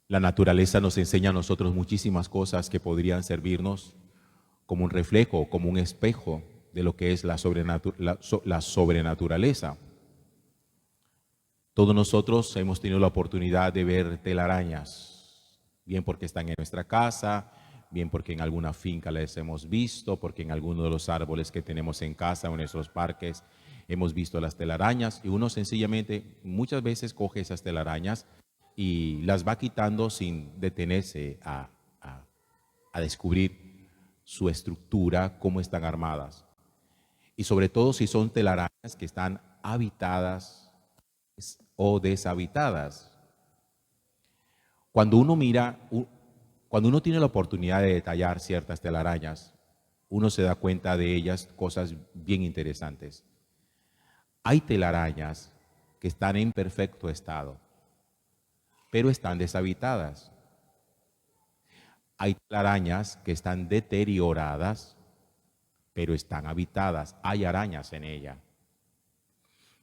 La naturaleza nos enseña a nosotros muchísimas cosas que podrían servirnos como un reflejo, como un espejo de lo que es la sobrenaturaleza. Todos nosotros hemos tenido la oportunidad de ver telarañas, bien porque están en nuestra casa, bien porque en alguna finca las hemos visto, porque en alguno de los árboles que tenemos en casa o en nuestros parques hemos visto las telarañas, y uno sencillamente muchas veces coge esas telarañas y las va quitando sin detenerse a descubrir su estructura, cómo están armadas. Y sobre todo si son telarañas que están habitadas o deshabitadas. Cuando uno mira, cuando uno tiene la oportunidad de detallar ciertas telarañas, uno se da cuenta de ellas cosas bien interesantes. Hay telarañas que están en perfecto estado, pero están deshabitadas. Hay telarañas que están deterioradas, pero están habitadas. Hay arañas en ella.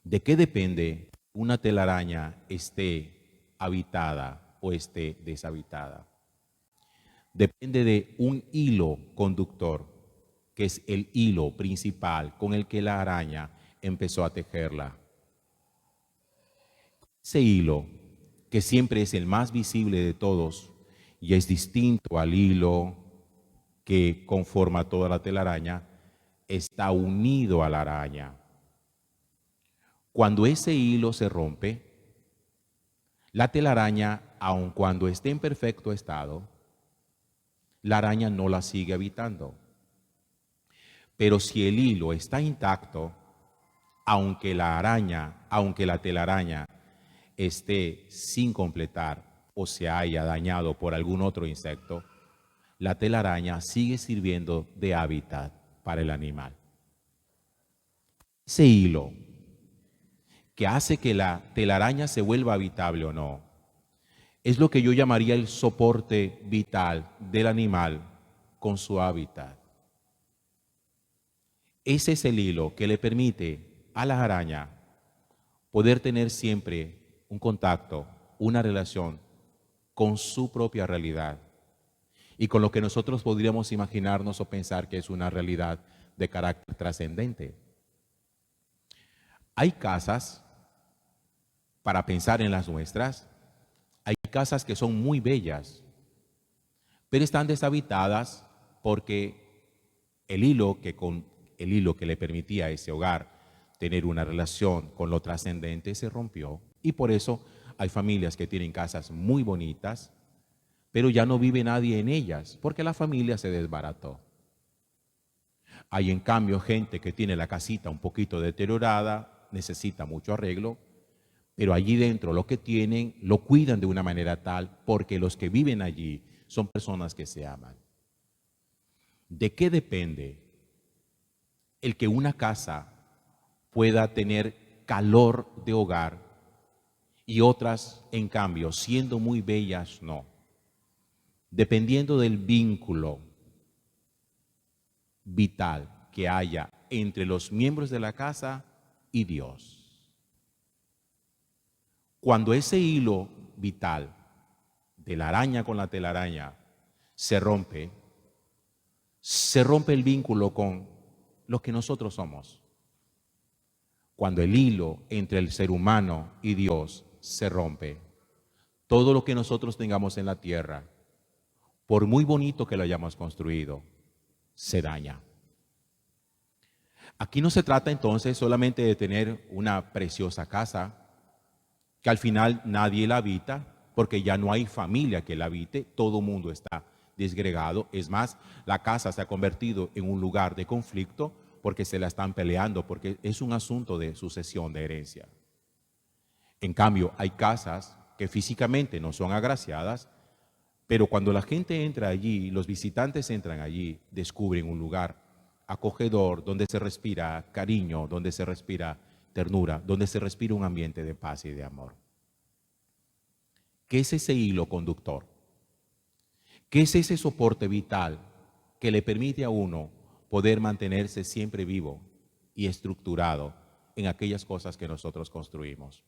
¿De qué depende una telaraña esté habitada o esté deshabitada? Depende de un hilo conductor, que es el hilo principal con el que la araña empezó a tejerla. Ese hilo, que siempre es el más visible de todos y es distinto al hilo que conforma toda la telaraña, está unido a la araña. Cuando ese hilo se rompe, la telaraña, aun cuando esté en perfecto estado, la araña no la sigue habitando. Pero si el hilo está intacto, aunque la telaraña esté sin completar o se haya dañado por algún otro insecto, la telaraña sigue sirviendo de hábitat para el animal. Ese hilo que hace que la telaraña se vuelva habitable o no, es lo que yo llamaría el soporte vital del animal con su hábitat. Ese es el hilo que le permite a la araña poder tener siempre un contacto, una relación con su propia realidad y con lo que nosotros podríamos imaginarnos o pensar que es una realidad de carácter trascendente. Hay casas, para pensar en las nuestras, hay casas que son muy bellas, pero están deshabitadas porque el hilo que le permitía a ese hogar tener una relación con lo trascendente se rompió, y por eso hay familias que tienen casas muy bonitas, pero ya no vive nadie en ellas porque la familia se desbarató. Hay en cambio gente que tiene la casita un poquito deteriorada, necesita mucho arreglo, pero allí dentro lo que tienen lo cuidan de una manera tal porque los que viven allí son personas que se aman. ¿De qué depende el que una casa pueda tener calor de hogar y otras, en cambio, siendo muy bellas, no? Dependiendo del vínculo vital que haya entre los miembros de la casa y Dios. Cuando ese hilo vital de la araña con la telaraña se rompe el vínculo con lo que nosotros somos. Cuando el hilo entre el ser humano y Dios se rompe, todo lo que nosotros tengamos en la tierra, por muy bonito que lo hayamos construido, se daña. Aquí no se trata entonces solamente de tener una preciosa casa, que al final nadie la habita, porque ya no hay familia que la habite, todo el mundo está disgregado. Es más, la casa se ha convertido en un lugar de conflicto porque se la están peleando, porque es un asunto de sucesión de herencia. En cambio, hay casas que físicamente no son agraciadas, pero cuando la gente entra allí, los visitantes entran allí, descubren un lugar acogedor, donde se respira cariño, donde se respira ternura, donde se respira un ambiente de paz y de amor. ¿Qué es ese hilo conductor? ¿Qué es ese soporte vital que le permite a uno poder mantenerse siempre vivo y estructurado en aquellas cosas que nosotros construimos?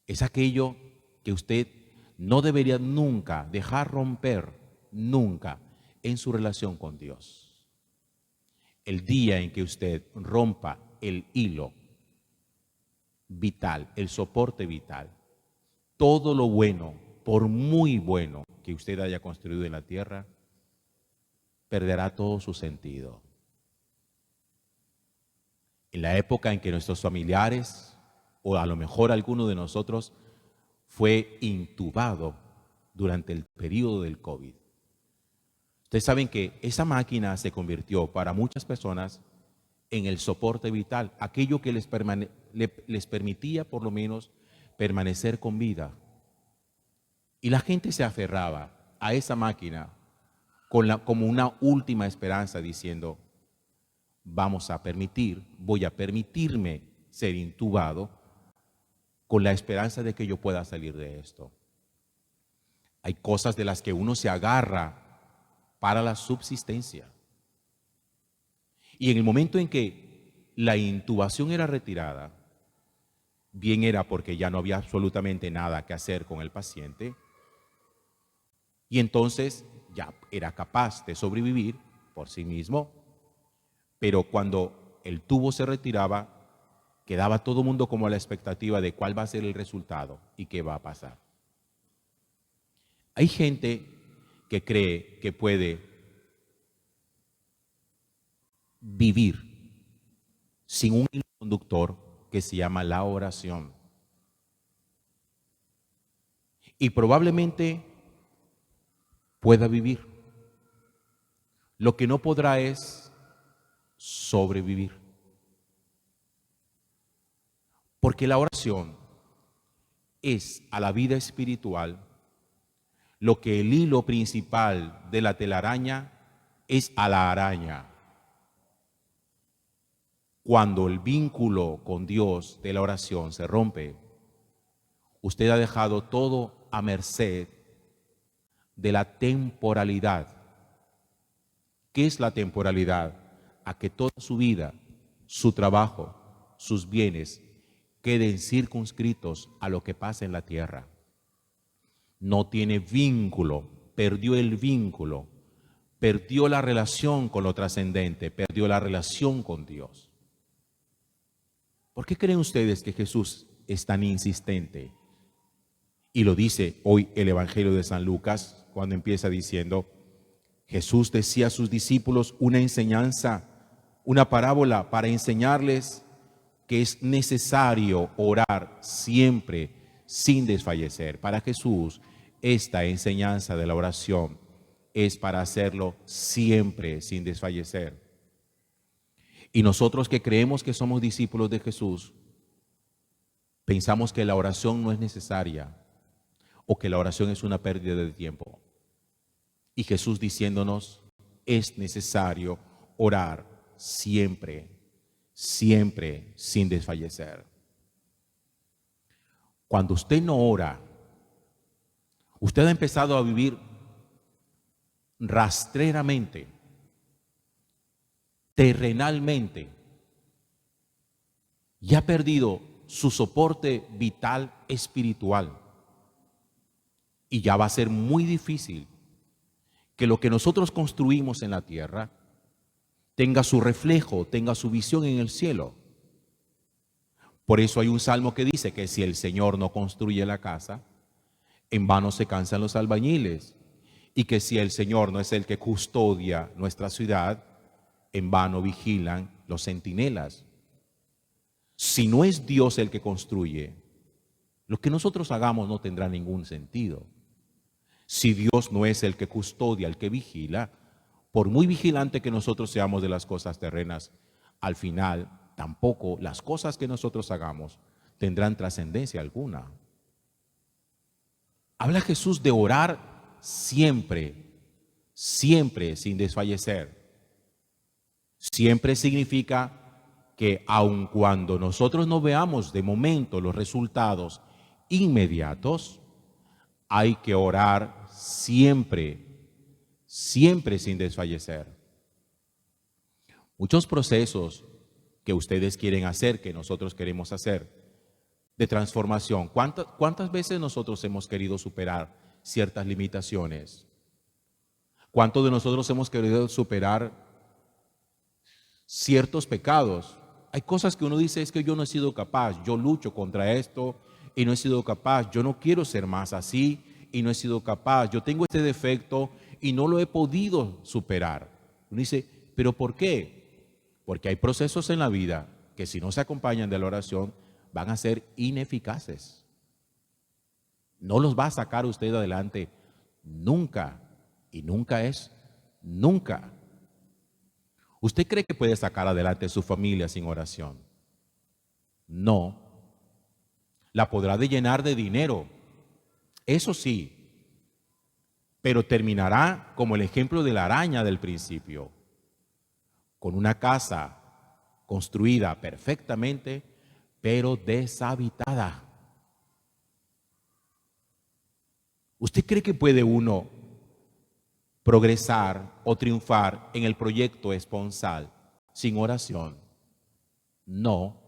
Es aquello que usted no debería nunca dejar romper, nunca, en su relación con Dios. El día en que usted rompa el hilo vital, el soporte vital, todo lo bueno, por muy bueno que usted haya construido en la tierra, perderá todo su sentido. En la época en que nuestros familiares, o a lo mejor alguno de nosotros, fue intubado durante el periodo del COVID. Ustedes saben que esa máquina se convirtió para muchas personas en el soporte vital, aquello que les permitía por lo menos permanecer con vida. Y la gente se aferraba a esa máquina como una última esperanza, diciendo, voy a permitirme ser intubado con la esperanza de que yo pueda salir de esto. Hay cosas de las que uno se agarra para la subsistencia. Y en el momento en que la intubación era retirada, bien era porque ya no había absolutamente nada que hacer con el paciente, y entonces ya era capaz de sobrevivir por sí mismo, pero cuando el tubo se retiraba, quedaba todo el mundo como a la expectativa de cuál va a ser el resultado y qué va a pasar. Hay gente que cree que puede vivir sin un hilo conductor que se llama la oración. Y probablemente pueda vivir. Lo que no podrá es sobrevivir. Porque la oración es a la vida espiritual lo que el hilo principal de la telaraña es a la araña. Cuando el vínculo con Dios de la oración se rompe, usted ha dejado todo a merced de la temporalidad. ¿Qué es la temporalidad? A que toda su vida, su trabajo, sus bienes queden circunscritos a lo que pasa en la tierra. No tiene vínculo, perdió el vínculo, perdió la relación con lo trascendente, perdió la relación con Dios. ¿Por qué creen ustedes que Jesús es tan insistente? Y lo dice hoy el Evangelio de San Lucas, cuando empieza diciendo, Jesús decía a sus discípulos una enseñanza, una parábola para enseñarles que es necesario orar siempre sin desfallecer. Para Jesús, esta enseñanza de la oración es para hacerlo siempre sin desfallecer. Y nosotros que creemos que somos discípulos de Jesús, pensamos que la oración no es necesaria o que la oración es una pérdida de tiempo. Y Jesús diciéndonos, es necesario orar siempre, siempre sin desfallecer. Cuando usted no ora, usted ha empezado a vivir rastreramente, terrenalmente, y ha perdido su soporte vital espiritual. Y ya va a ser muy difícil que lo que nosotros construimos en la tierra tenga su reflejo, tenga su visión en el cielo. Por eso hay un salmo que dice que si el Señor no construye la casa, en vano se cansan los albañiles, y que si el Señor no es el que custodia nuestra ciudad, en vano vigilan los centinelas. Si no es Dios el que construye, lo que nosotros hagamos no tendrá ningún sentido. Si Dios no es el que custodia, el que vigila, por muy vigilante que nosotros seamos de las cosas terrenas, al final tampoco las cosas que nosotros hagamos tendrán trascendencia alguna. Habla Jesús de orar siempre, siempre sin desfallecer. Siempre significa que aun cuando nosotros no veamos de momento los resultados inmediatos, hay que orar siempre, siempre sin desfallecer. Muchos procesos que ustedes quieren hacer, que nosotros queremos hacer, de transformación. ¿Cuántas veces nosotros hemos querido superar ciertas limitaciones? ¿Cuántos de nosotros hemos querido superar ciertos pecados? Hay cosas que uno dice, es que yo no he sido capaz, yo lucho contra esto y no he sido capaz, yo no quiero ser más así y no he sido capaz, yo tengo este defecto y no lo he podido superar. Uno dice, ¿pero por qué? Porque hay procesos en la vida que si no se acompañan de la oración van a ser ineficaces. No los va a sacar usted adelante nunca, y nunca es nunca. ¿Usted cree que puede sacar adelante su familia sin oración? No. La podrá de llenar de dinero, eso sí, pero terminará como el ejemplo de la araña del principio, con una casa construida perfectamente, pero deshabitada. ¿Usted cree que puede uno progresar o triunfar en el proyecto esponsal sin oración? No.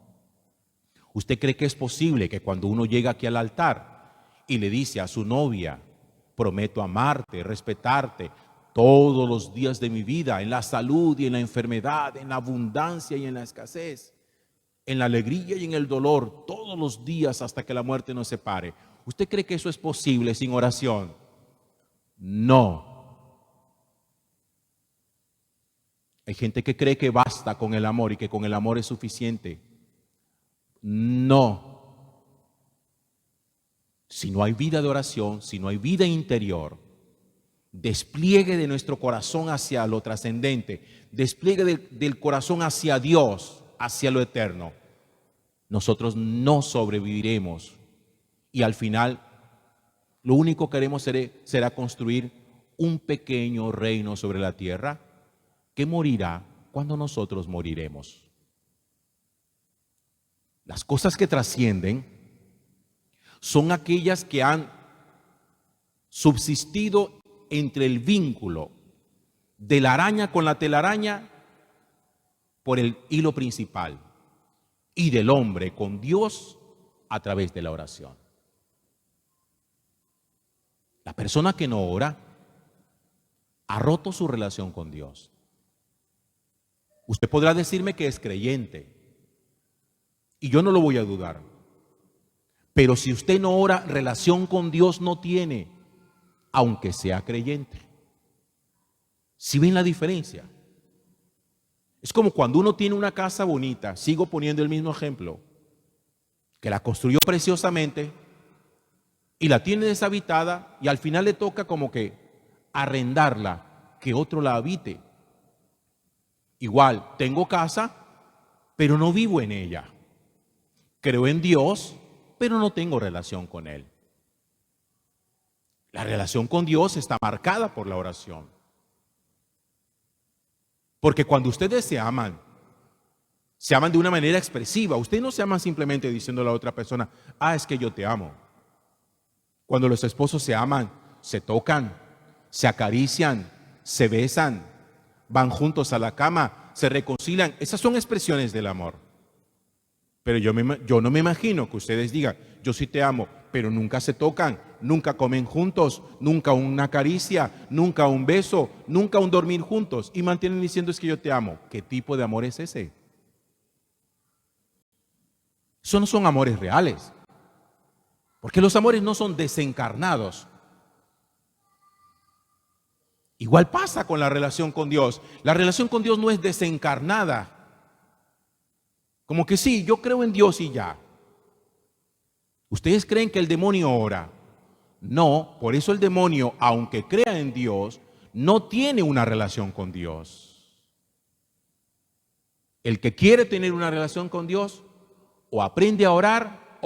¿Usted cree que es posible que cuando uno llega aquí al altar y le dice a su novia, prometo amarte, respetarte todos los días de mi vida, en la salud y en la enfermedad, en la abundancia y en la escasez, en la alegría y en el dolor, todos los días hasta que la muerte nos separe? ¿Usted cree que eso es posible sin oración? No. Hay gente que cree que basta con el amor y que con el amor es suficiente. No. Si no hay vida de oración, si no hay vida interior, despliegue de nuestro corazón hacia lo trascendente, despliegue del corazón hacia Dios, hacia lo eterno, nosotros no sobreviviremos. Y al final, lo único que haremos será construir un pequeño reino sobre la tierra que morirá cuando nosotros moriremos. Las cosas que trascienden son aquellas que han subsistido entre el vínculo de la araña con la telaraña por el hilo principal y del hombre con Dios a través de la oración. La persona que no ora ha roto su relación con Dios. Usted podrá decirme que es creyente y yo no lo voy a dudar. Pero si usted no ora, relación con Dios no tiene, aunque sea creyente. ¿Sí ven la diferencia? Es como cuando uno tiene una casa bonita, sigo poniendo el mismo ejemplo, que la construyó preciosamente y la tiene deshabitada y al final le toca como que arrendarla, que otro la habite. Igual, tengo casa, pero no vivo en ella. Creo en Dios, pero no tengo relación con Él. La relación con Dios está marcada por la oración. Porque cuando ustedes se aman de una manera expresiva. Ustedes no se aman simplemente diciéndole a la otra persona, es que yo te amo. Cuando los esposos se aman, se tocan, se acarician, se besan, van juntos a la cama, se reconcilian. Esas son expresiones del amor. Pero yo no me imagino que ustedes digan, yo sí te amo, pero nunca se tocan, nunca comen juntos, nunca una caricia, nunca un beso, nunca un dormir juntos y mantienen diciendo es que yo te amo. ¿Qué tipo de amor es ese? Eso no son amores reales, porque los amores no son desencarnados. Igual pasa con la relación con Dios. La relación con Dios no es desencarnada. Como que sí, yo creo en Dios y ya. ¿Ustedes creen que el demonio ora? No, por eso el demonio, aunque crea en Dios, no tiene una relación con Dios. El que quiere tener una relación con Dios, o aprende a orar,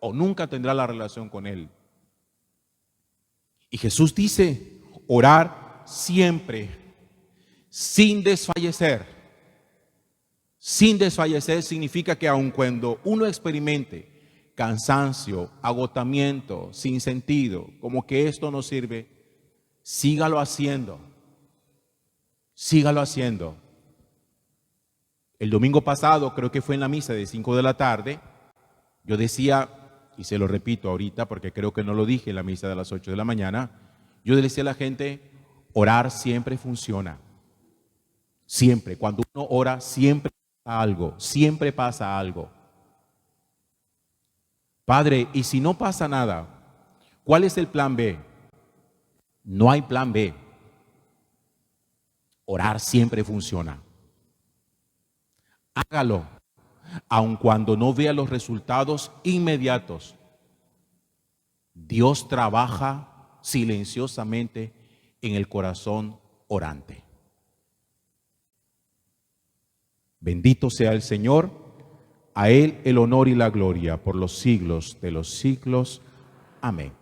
o nunca tendrá la relación con Él. Y Jesús dice, orar siempre, sin desfallecer. Sin desfallecer significa que aun cuando uno experimente cansancio, agotamiento, sin sentido, como que esto no sirve, sígalo haciendo. Sígalo haciendo. El domingo pasado, creo que fue en la misa de 5 de la tarde, Yo decía, y se lo repito ahorita porque creo que no lo dije en la misa de las 8 de la mañana, yo le decía a la gente, orar siempre funciona. Siempre, cuando uno ora, siempre pasa algo, siempre pasa algo. Padre, ¿y si no pasa nada? ¿Cuál es el plan B? No hay plan B. Orar siempre funciona. Hágalo, aun cuando no vea los resultados inmediatos. Dios trabaja silenciosamente en el corazón orante. Bendito sea el Señor, a Él el honor y la gloria por los siglos de los siglos. Amén.